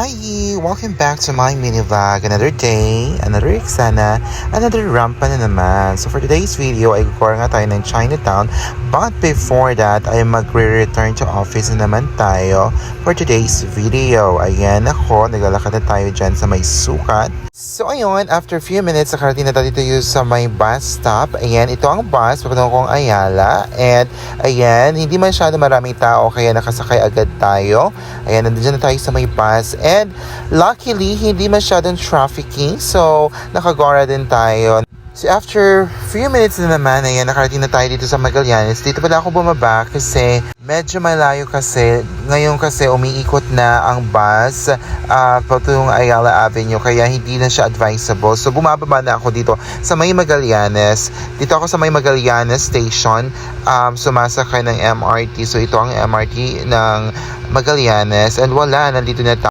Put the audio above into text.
Hi! Welcome back to my mini vlog. Another day, another eksena, another rampa na naman. So for today's video ay kukuha nga tayo ng Chinatown. But before that ay magre-return to office na naman tayo for today's video. Ayan ako, naglalakad na tayo dyan sa may sukat. So ayun, after a few minutes, nakarating na tayo dito sa may bus stop. Ayan, ito ang bus, papunta kong Ayala. And ayan, hindi masyado maraming tao kaya nakasakay agad tayo. Ayan, nandun na tayo sa may bus. And luckily, hindi masyadong trafficking. So, nakagora din tayo. So, after few minutes na naman, ayan, nakarating na tayo dito sa Magallanes. Dito pala ako bumaba kasi medyo malayo kasi. Ngayon kasi umiikot na ang bus patungong Ayala Avenue kaya hindi na siya advisable. So, bumababa na ako dito sa may Magallanes. Dito ako sa may Magallanes Station. Sumasakay ng MRT. So, ito ang MRT ng Magallanes. And wala, nandito na tayo.